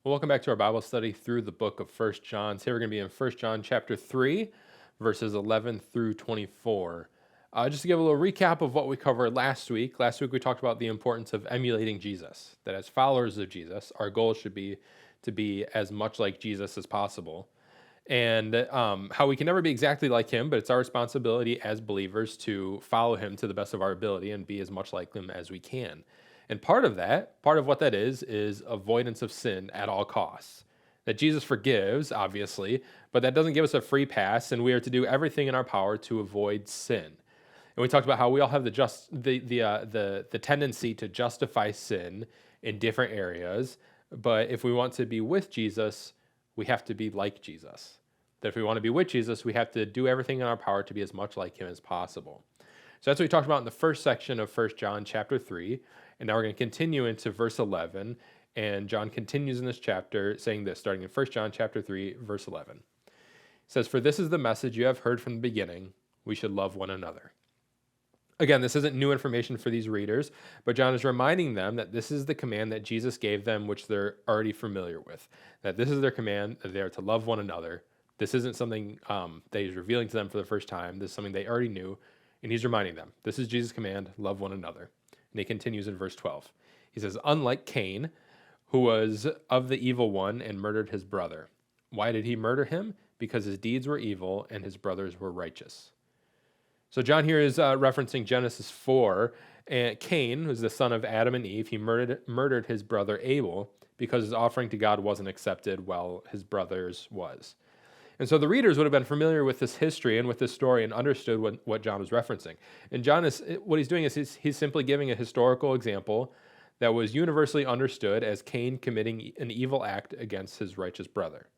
Well, welcome back to our Bible study through the book of First John. Today we're going to be in First John chapter 3, verses 11 through 24. Just to give a little recap of what we covered last week. Last week we talked about the importance of emulating Jesus, that as followers of Jesus, our goal should be to be as much like Jesus as possible. And how we can never be exactly like him, but it's our responsibility as believers to follow him to the best of our ability and be as much like him as we can. And part of what that is avoidance of sin at all costs. That Jesus forgives, obviously, but that doesn't give us a free pass, and we are to do everything in our power to avoid sin. And we talked about how we all have the tendency to justify sin in different areas, but if we want to be with Jesus, we have to be like Jesus. That if we want to be with Jesus, we have to do everything in our power to be as much like him as possible. So that's what we talked about in the first section of First John chapter 3. And now we're going to continue into verse 11. And John continues in this chapter saying this, starting in First John chapter 3, verse 11. It says, "For this is the message you have heard from the beginning, we should love one another." Again, this isn't new information for these readers, but John is reminding them that this is the command that Jesus gave them, which they're already familiar with. That this is their command, that they are to love one another. This isn't something that he's revealing to them for the first time. This is something they already knew, and he's reminding them. This is Jesus' command, love one another. And he continues in verse 12. He says, "Unlike Cain, who was of the evil one and murdered his brother. Why did he murder him? Because his deeds were evil and his brothers were righteous." So John here is referencing Genesis 4. And Cain, who's the son of Adam and Eve, he murdered his brother Abel because his offering to God wasn't accepted while his brother's was. And so the readers would have been familiar with this history and with this story and understood what John was referencing. And John is what he's doing is he's simply giving a historical example that was universally understood as Cain committing an evil act against his righteous brother.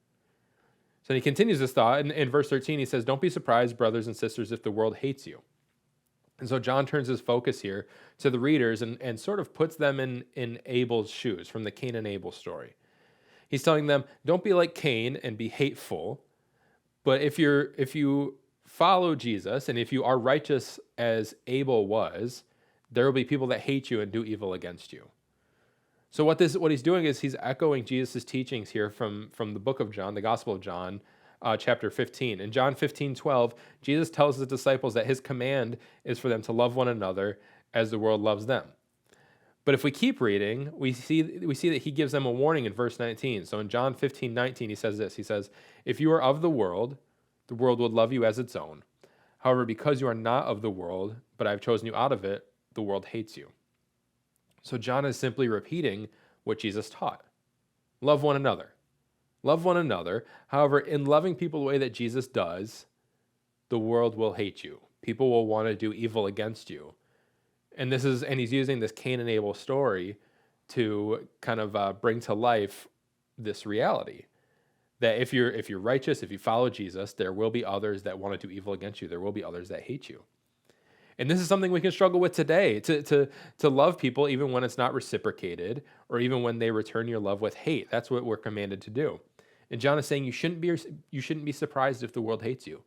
So he continues this thought in verse 13. He says, "Don't be surprised, brothers and sisters, if the world hates you." And so John turns his focus here to the readers and sort of puts them in Abel's shoes from the Cain and Abel story. He's telling them, don't be like Cain and be hateful. But if you follow Jesus and if you are righteous as Abel was, there will be people that hate you and do evil against you. So what he's doing is he's echoing Jesus' teachings here from the book of John, the Gospel of John, chapter 15. In John 15:12, Jesus tells his disciples that his command is for them to love one another as the world loves them. But if we keep reading, we see that he gives them a warning in verse 19. So in John 15:19, he says this. He says, "If you are of the world would love you as its own. However, because you are not of the world, but I have chosen you out of it, the world hates you." So John is simply repeating what Jesus taught. Love one another. Love one another. However, in loving people the way that Jesus does, the world will hate you. People will want to do evil against you. And he's using this Cain and Abel story to kind of bring to life this reality that if you're righteous, if you follow Jesus, there will be others that want to do evil against you. There will be others that hate you. And this is something we can struggle with today, to love people even when it's not reciprocated or even when they return your love with hate. That's what we're commanded to do. And John is saying you shouldn't be surprised if the world hates you.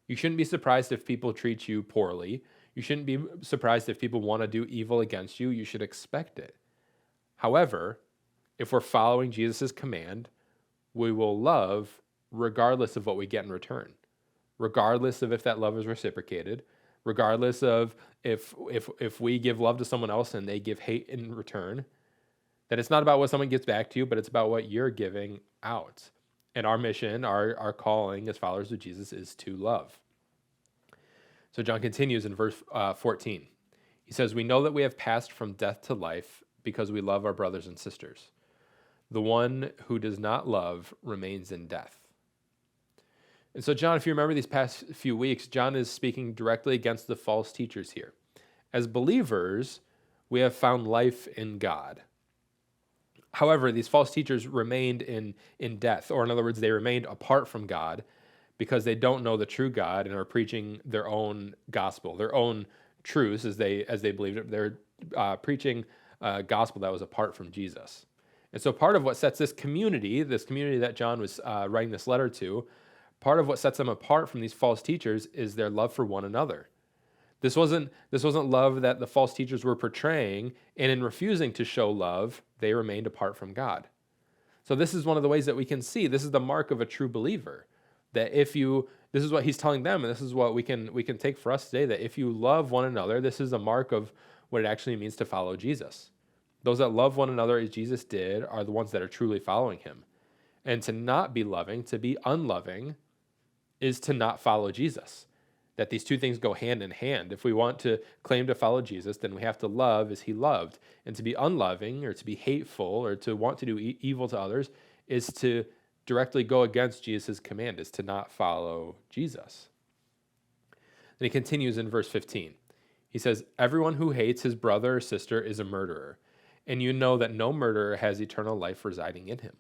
You shouldn't be surprised if people treat you poorly. You shouldn't be surprised if people want to do evil against you. You should expect it. However, if we're following Jesus' command, we will love regardless of what we get in return, regardless of if that love is reciprocated, regardless of if we give love to someone else and they give hate in return. That it's not about what someone gets back to you, but it's about what you're giving out. And our mission, our calling as followers of Jesus is to love. So John continues in verse 14. He says, "We know that we have passed from death to life because we love our brothers and sisters. The one who does not love remains in death." And so John, if you remember these past few weeks, John is speaking directly against the false teachers here. As believers, we have found life in God. However, these false teachers remained in death, or in other words, they remained apart from God because they don't know the true God and are preaching their own gospel, their own truths as they believed it. They're preaching a gospel that was apart from Jesus. And so part of what sets this community that John was writing this letter to, part of what sets them apart from these false teachers is their love for one another. This wasn't love that the false teachers were portraying, and in refusing to show love, they remained apart from God. So this is one of the ways that we can see this is the mark of a true believer. That this is what he's telling them, and this is what we can take for us today, that if you love one another, this is a mark of what it actually means to follow Jesus. Those that love one another as Jesus did are the ones that are truly following him. And to not be loving, to be unloving, is to not follow Jesus. That these two things go hand in hand. If we want to claim to follow Jesus, then we have to love as he loved. And to be unloving or to be hateful or to want to do evil to others is to directly go against Jesus' command, is to not follow Jesus. Then he continues in verse 15. He says, everyone who hates his brother or sister is a murderer, and you know that no murderer has eternal life residing in him.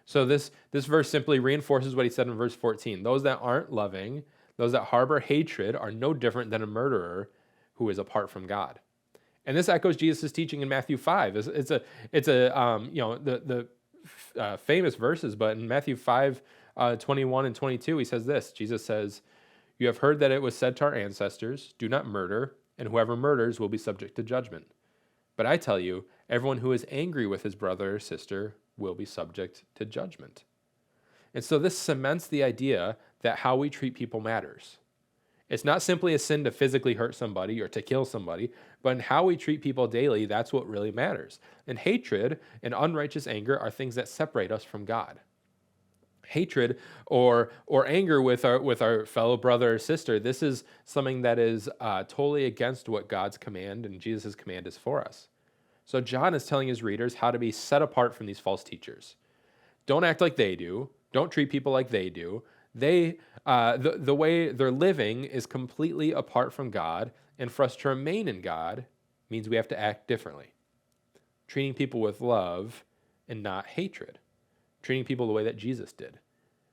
So this verse simply reinforces what he said in verse 14. Those that aren't loving, those that harbor hatred are no different than a murderer who is apart from God. And this echoes Jesus' teaching in Matthew 5. It's the famous verses, but in Matthew 5, 21 and 22, he says this. Jesus says, you have heard that it was said to our ancestors, do not murder, and whoever murders will be subject to judgment. But I tell you, everyone who is angry with his brother or sister will be subject to judgment. And so this cements the idea that how we treat people matters. It's not simply a sin to physically hurt somebody or to kill somebody, but in how we treat people daily, that's what really matters. And hatred and unrighteous anger are things that separate us from God. Hatred or anger with our fellow brother or sister, this is something that is totally against what God's command and Jesus' command is for us. So John is telling his readers how to be set apart from these false teachers. Don't act like they do. Don't treat people like they do. The way they're living is completely apart from God, and for us to remain in God means we have to act differently. Treating people with love and not hatred. Treating people the way that Jesus did.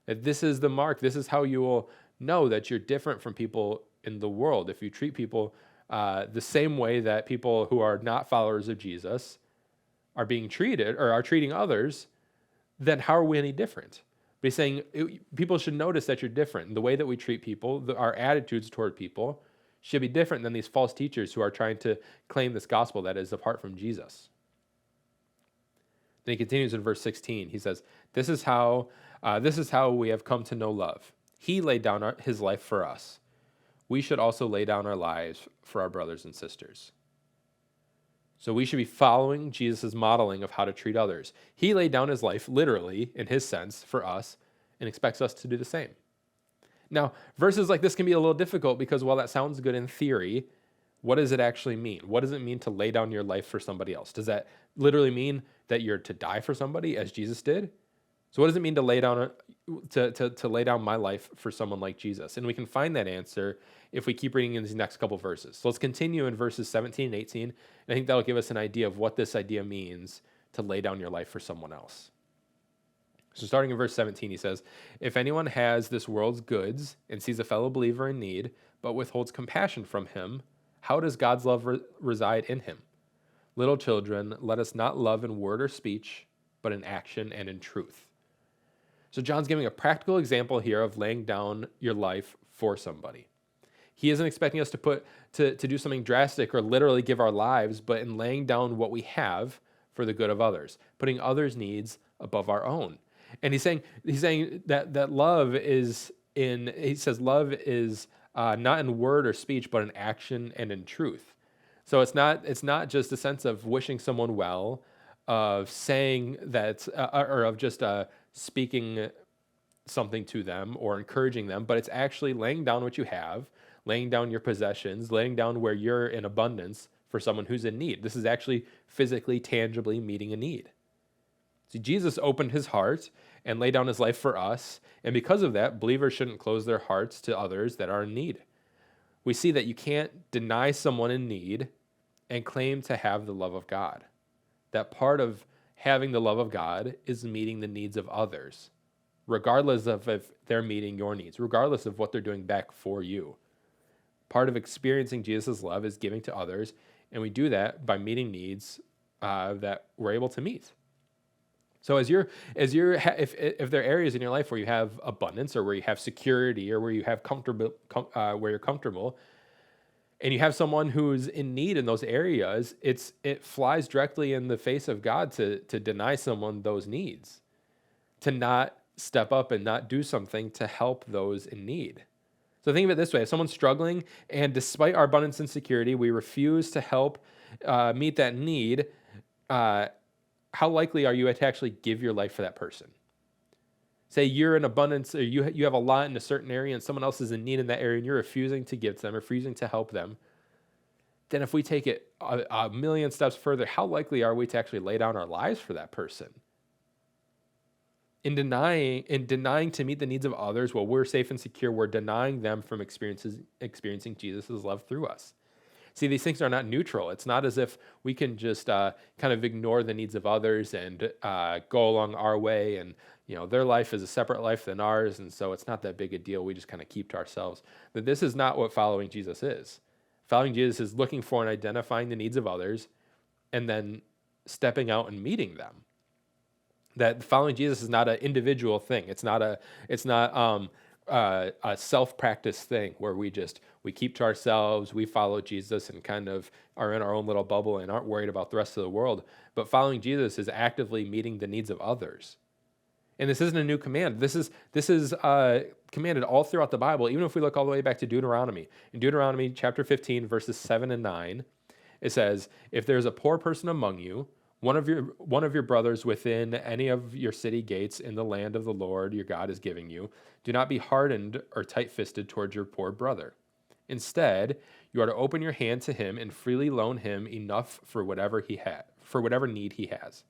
That this is the mark. This is how you will know that you're different from people in the world. If you treat people the same way that people who are not followers of Jesus are being treated or are treating others, then how are we any different? But he's saying people should notice that you're different. The way that we treat people, our attitudes toward people should be different than these false teachers who are trying to claim this gospel that is apart from Jesus. Then he continues in verse 16. He says, this is how we have come to know love. He laid down his life for us. We should also lay down our lives for our brothers and sisters. So we should be following Jesus' modeling of how to treat others. He laid down his life, literally, in his sense, for us, and expects us to do the same. Now, verses like this can be a little difficult because while that sounds good in theory, what does it actually mean? What does it mean to lay down your life for somebody else? Does that literally mean that you're to die for somebody as Jesus did? So what does it mean to lay down to lay down my life for someone like Jesus? And we can find that answer if we keep reading in these next couple verses. So let's continue in verses 17 and 18. And I think that'll give us an idea of what this idea means to lay down your life for someone else. So starting in verse 17, he says, if anyone has this world's goods and sees a fellow believer in need, but withholds compassion from him, how does God's love reside in him? Little children, let us not love in word or speech, but in action and in truth. So John's giving a practical example here of laying down your life for somebody. He isn't expecting us to do something drastic or literally give our lives, but in laying down what we have for the good of others, putting others' needs above our own. And he's saying that love is love is not in word or speech, but in action and in truth. So it's not just a sense of wishing someone well, of saying that, or of just speaking something to them or encouraging them, but it's actually laying down what you have, laying down your possessions, laying down where you're in abundance for someone who's in need. This is actually physically, tangibly meeting a need. See, Jesus opened his heart and laid down his life for us, and because of that, believers shouldn't close their hearts to others that are in need. We see that you can't deny someone in need and claim to have the love of God. That part of having the love of God is meeting the needs of others, regardless of if they're meeting your needs, regardless of what they're doing back for you. Part of experiencing Jesus' love is giving to others, and we do that by meeting needs that we're able to meet. So if there are areas in your life where you have abundance, or where you have security, or where you have where you're comfortable, and you have someone who's in need in those areas, it flies directly in the face of God to deny someone those needs. to not step up and not do something to help those in need. So think of it this way: if someone's struggling, and despite our abundance and security, we refuse to help meet that need, uh, how likely are you to actually give your life for that person? Say you're in abundance, or you have a lot in a certain area, and someone else is in need in that area, and you're refusing to give to them, refusing to help them. Then if we take it a million steps further, how likely are we to actually lay down our lives for that person? In denying to meet the needs of others while we're safe and secure, we're denying them from experiencing Jesus' love through us. See, these things are not neutral. It's not as if we can just kind of ignore the needs of others and go along our way, and their life is a separate life than ours, and so it's not that big a deal. We just kind of keep to ourselves. But this is not what following Jesus is. Following Jesus is looking for and identifying the needs of others, and then stepping out and meeting them. That following Jesus is not an individual thing. It's not a self-practice thing where we keep to ourselves, we follow Jesus and kind of are in our own little bubble and aren't worried about the rest of the world. But following Jesus is actively meeting the needs of others. And this isn't a new command. This is commanded all throughout the Bible, even if we look all the way back to Deuteronomy. In Deuteronomy chapter 15, verses 7 and 9, it says, "If there's a poor person among you, one of your brothers within any of your city gates in the land of the Lord your God is giving you, do not be hardened or tight-fisted towards your poor brother. Instead, you are to open your hand to him and freely loan him enough for whatever need he has.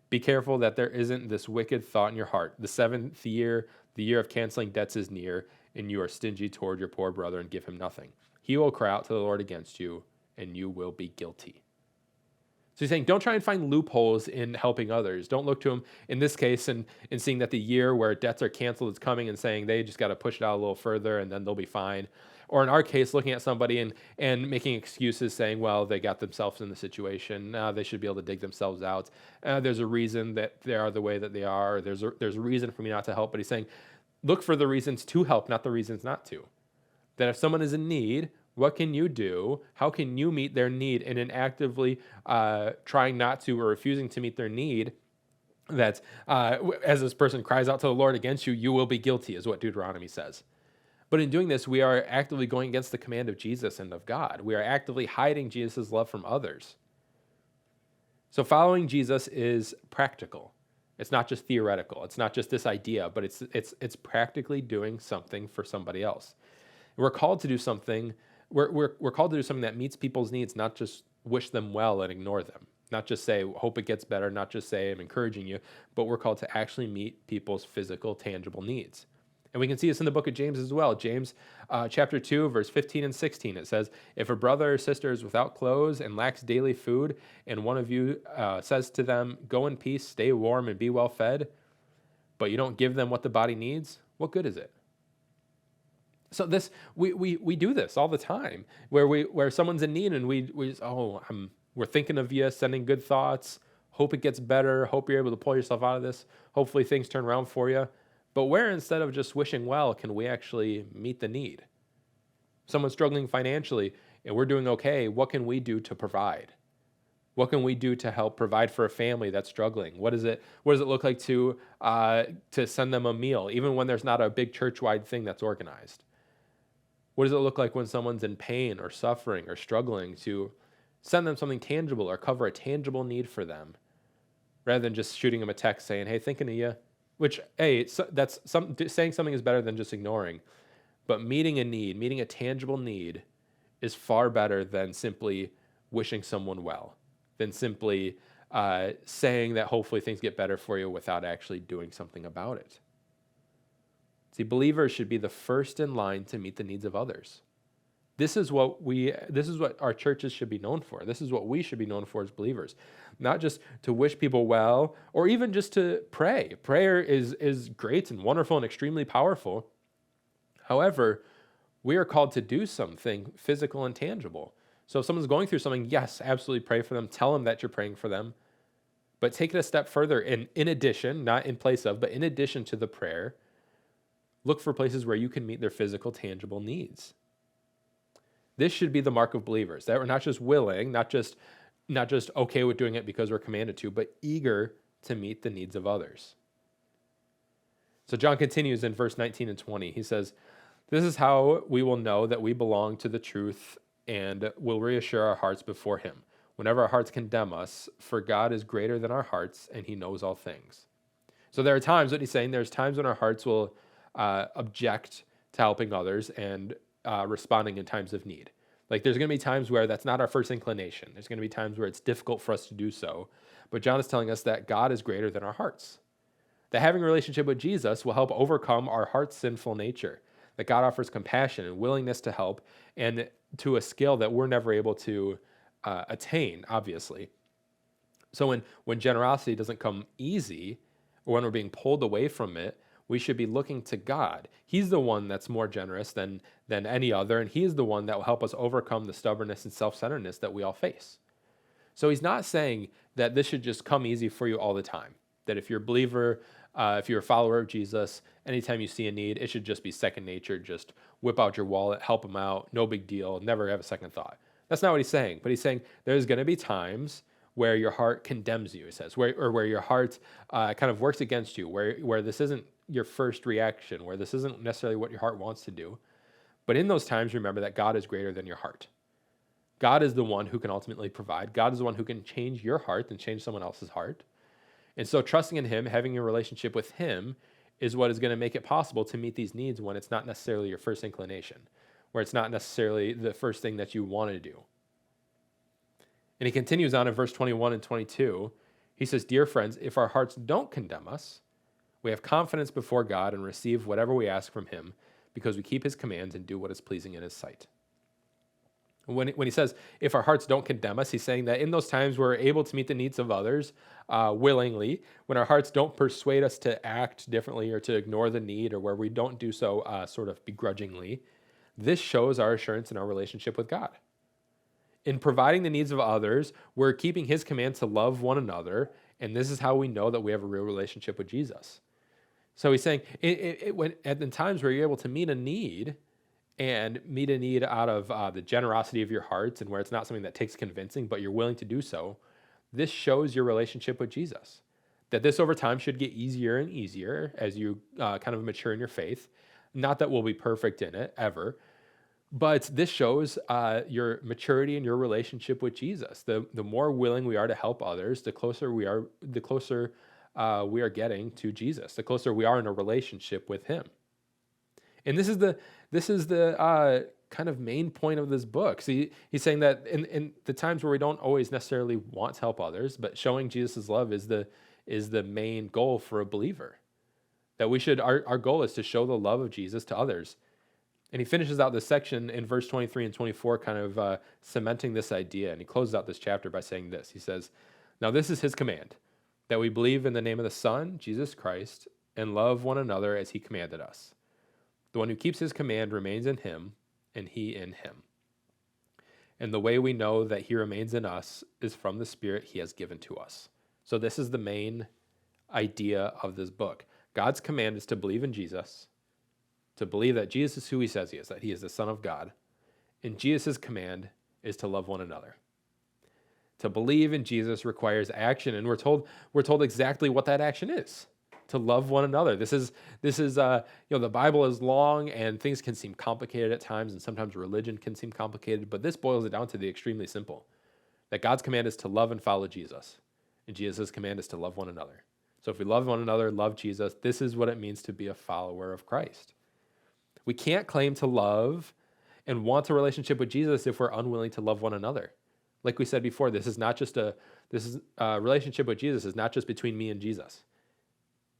Be careful that there isn't this wicked thought in your heart. The 7th year, the year of canceling debts, is near, and you are stingy toward your poor brother and give him nothing. He will cry out to the Lord against you, and you will be guilty." So he's saying, don't try and find loopholes in helping others. Don't look to them in this case and seeing that the year where debts are canceled is coming and saying they just got to push it out a little further and then they'll be fine. Or in our case, looking at somebody and making excuses saying, well, they got themselves in the situation. They should be able to dig themselves out. There's a reason that they are the way that they are. There's a reason for me not to help. But he's saying, look for the reasons to help, not the reasons not to. That if someone is in need, what can you do? How can you meet their need? And in actively trying not to or refusing to meet their need, that as this person cries out to the Lord against you, you will be guilty, is what Deuteronomy says. But in doing this, we are actively going against the command of Jesus and of God. We are actively hiding Jesus' love from others. So following Jesus is practical. It's not just theoretical. It's not just this idea, but it's practically doing something for somebody else. We're called to do something. We're called to do something that meets people's needs, not just wish them well and ignore them. Not just say, hope it gets better, not just say, I'm encouraging you, but we're called to actually meet people's physical, tangible needs. And we can see this in the book of James as well. James chapter 2, verse 15 and 16, it says, "If a brother or sister is without clothes and lacks daily food, and one of you says to them, 'Go in peace, stay warm, and be well fed,' but you don't give them what the body needs, what good is it?" So this we do this all the time, where someone's in need and we're thinking of you, sending good thoughts, hope it gets better, hope you're able to pull yourself out of this, hopefully things turn around for you. But where instead of just wishing well, can we actually meet the need? Someone's struggling financially and we're doing okay, what can we do to provide? What can we do to help provide for a family that's struggling? What does it look like to send them a meal, even when there's not a big church-wide thing that's organized? What does it look like when someone's in pain or suffering or struggling to send them something tangible or cover a tangible need for them, rather than just shooting them a text saying, "Hey, thinking of you," which, hey, saying something is better than just ignoring. But meeting a need, meeting a tangible need, is far better than simply wishing someone well, than simply saying that hopefully things get better for you without actually doing something about it. See, believers should be the first in line to meet the needs of others. This is what our churches should be known for. This is what we should be known for as believers. Not just to wish people well, or even just to pray. Prayer is great and wonderful and extremely powerful. However, we are called to do something physical and tangible. So if someone's going through something, yes, absolutely pray for them. Tell them that you're praying for them. But take it a step further. In addition, not in place of, but in addition to the prayer, look for places where you can meet their physical, tangible needs. This should be the mark of believers, that we're not just willing, not just okay with doing it because we're commanded to, but eager to meet the needs of others. So John continues in verse 19 and 20. He says, "This is how we will know that we belong to the truth and will reassure our hearts before him. Whenever our hearts condemn us, for God is greater than our hearts and he knows all things." So there are times, what he's saying, there's times when our hearts will object to helping others and responding in times of need. Like there's going to be times where that's not our first inclination. There's going to be times where it's difficult for us to do so. But John is telling us that God is greater than our hearts. That having a relationship with Jesus will help overcome our heart's sinful nature. That God offers compassion and willingness to help, and to a scale that we're never able to attain, obviously. So when generosity doesn't come easy, or when we're being pulled away from it, we should be looking to God. He's the one that's more generous than any other, and he's the one that will help us overcome the stubbornness and self-centeredness that we all face. So he's not saying that this should just come easy for you all the time. That if you're a believer, if you're a follower of Jesus, anytime you see a need, it should just be second nature. Just whip out your wallet, help them out, no big deal, never have a second thought. That's not what he's saying. But he's saying there's going to be times where your heart condemns you, he says, where your heart kind of works against you, where this isn't your first reaction, where this isn't necessarily what your heart wants to do. But in those times, remember that God is greater than your heart. God is the one who can ultimately provide. God is the one who can change your heart and change someone else's heart. And so trusting in him, having a relationship with him, is what is going to make it possible to meet these needs when it's not necessarily your first inclination, where it's not necessarily the first thing that you want to do. And he continues on in verse 21 and 22. He says, "Dear friends, if our hearts don't condemn us, we have confidence before God and receive whatever we ask from him because we keep his commands and do what is pleasing in his sight." When he says, if our hearts don't condemn us, he's saying that in those times we're able to meet the needs of others willingly, when our hearts don't persuade us to act differently or to ignore the need, or where we don't do so sort of begrudgingly, this shows our assurance in our relationship with God. In providing the needs of others, we're keeping his command to love one another, and this is how we know that we have a real relationship with Jesus. So he's saying, when at the times where you're able to meet a need, and meet a need out of the generosity of your hearts, and where it's not something that takes convincing, but you're willing to do so, this shows your relationship with Jesus. That this over time should get easier and easier as you kind of mature in your faith. Not that we'll be perfect in it, ever. But this shows your maturity in your relationship with Jesus. The more willing we are to help others, the closer we are getting to Jesus. The closer we are in a relationship with him. And this is the kind of main point of this book. So he's saying that in the times where we don't always necessarily want to help others, but showing Jesus' love is the main goal for a believer. That we should, our goal is to show the love of Jesus to others. And he finishes out this section in verse 23 and 24, kind of cementing this idea. And he closes out this chapter by saying this. He says, "Now this is his command, that we believe in the name of the Son, Jesus Christ, and love one another as he commanded us. The one who keeps his command remains in him, and he in him. And the way we know that he remains in us is from the Spirit he has given to us." So this is the main idea of this book. God's command is to believe in Jesus, to believe that Jesus is who he says he is, that he is the Son of God. And Jesus' command is to love one another. To believe in Jesus requires action, and we're told exactly what that action is. To love one another. This is the Bible is long and things can seem complicated at times, and sometimes religion can seem complicated, but this boils it down to the extremely simple. That God's command is to love and follow Jesus, and Jesus' command is to love one another. So if we love one another, love Jesus, this is what it means to be a follower of Christ. We can't claim to love and want a relationship with Jesus if we're unwilling to love one another. Like we said before, this is a relationship with Jesus is not just between me and Jesus.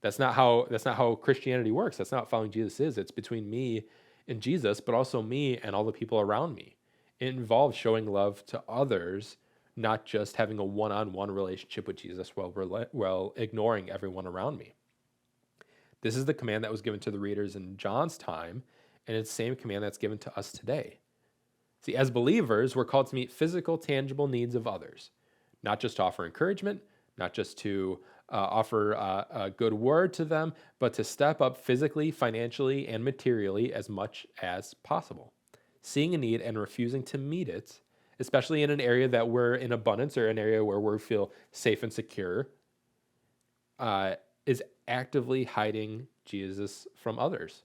That's not how Christianity works. That's not what following Jesus is. It's between me and Jesus, but also me and all the people around me. It involves showing love to others, not just having a one-on-one relationship with Jesus while ignoring everyone around me. This is the command that was given to the readers in John's time, and it's the same command that's given to us today. See, as believers, we're called to meet physical, tangible needs of others, not just to offer encouragement, not just to offer a good word to them, but to step up physically, financially, and materially as much as possible. Seeing a need and refusing to meet it, especially in an area that we're in abundance or an area where we feel safe and secure, is actively hiding Jesus from others.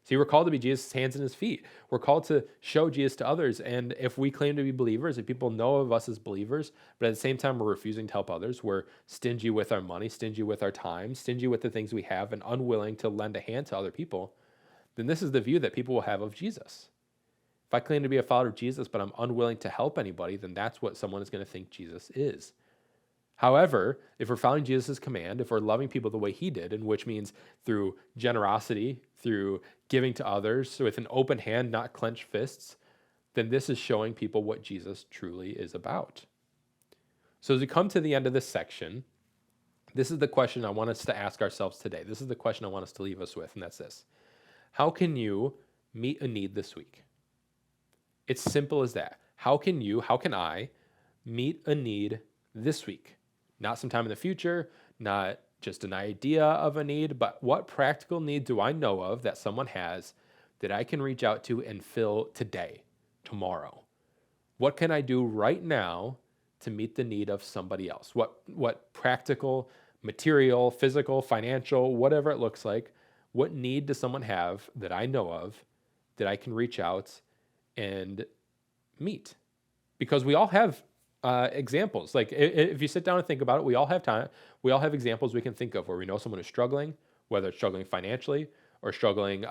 See, we're called to be Jesus' hands and his feet. We're called to show Jesus to others. And if we claim to be believers, if people know of us as believers, but at the same time we're refusing to help others, we're stingy with our money, stingy with our time, stingy with the things we have, and unwilling to lend a hand to other people, then this is the view that people will have of Jesus. If I claim to be a follower of Jesus, but I'm unwilling to help anybody, then that's what someone is going to think Jesus is. However, if we're following Jesus' command, if we're loving people the way he did, and which means through generosity, through giving to others with an open hand, not clenched fists, then this is showing people what Jesus truly is about. So as we come to the end of this section, this is the question I want us to ask ourselves today. This is the question I want us to leave us with, and that's this. How can you meet a need this week? It's simple as that. How can I meet a need this week? Not sometime in the future, not just an idea of a need, but what practical need do I know of that someone has that I can reach out to and fill today, tomorrow? What can I do right now to meet the need of somebody else? What practical, material, physical, financial, whatever it looks like, what need does someone have that I know of that I can reach out and meet? Because we all have examples. Like if you sit down and think about it, we all have time. We all have examples we can think of where we know someone is struggling, whether it's struggling financially or struggling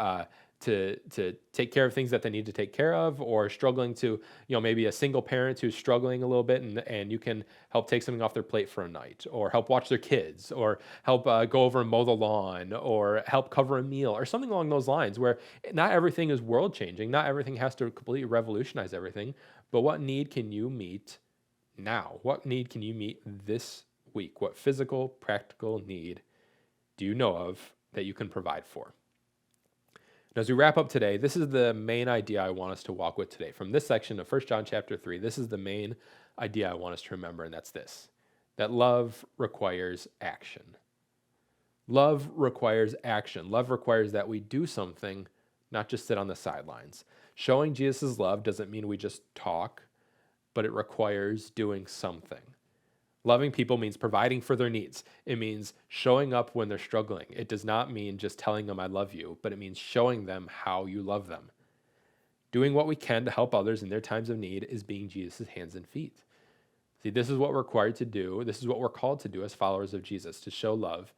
to take care of things that they need to take care of, or struggling to, maybe a single parent who's struggling a little bit and you can help take something off their plate for a night, or help watch their kids, or help go over and mow the lawn, or help cover a meal, or something along those lines, where not everything is world changing. Not everything has to completely revolutionize everything, but what need can you meet now? What need can you meet this week? What physical, practical need do you know of that you can provide for? And as we wrap up today, this is the main idea I want us to walk with today. From this section of 1 John chapter 3, this is the main idea I want us to remember, and that's this: that love requires action. Love requires action. Love requires that we do something, not just sit on the sidelines. Showing Jesus' love doesn't mean we just talk, but it requires doing something. Loving people means providing for their needs. It means showing up when they're struggling. It does not mean just telling them I love you, but it means showing them how you love them. Doing what we can to help others in their times of need is being Jesus' hands and feet. See, this is what we're required to do. This is what we're called to do as followers of Jesus, to show love.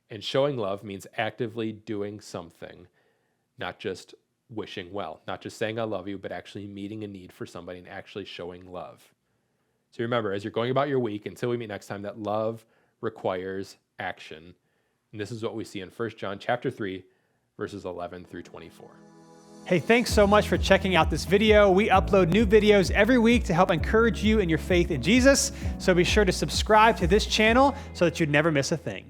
And showing love means actively doing something, not just wishing well, not just saying I love you, but actually meeting a need for somebody and actually showing love. So remember, as you're going about your week, until we meet next time, that love requires action. And this is what we see in 1 John chapter 3, verses 11 through 24. Hey, thanks so much for checking out this video. We upload new videos every week to help encourage you in your faith in Jesus. So be sure to subscribe to this channel so that you never miss a thing.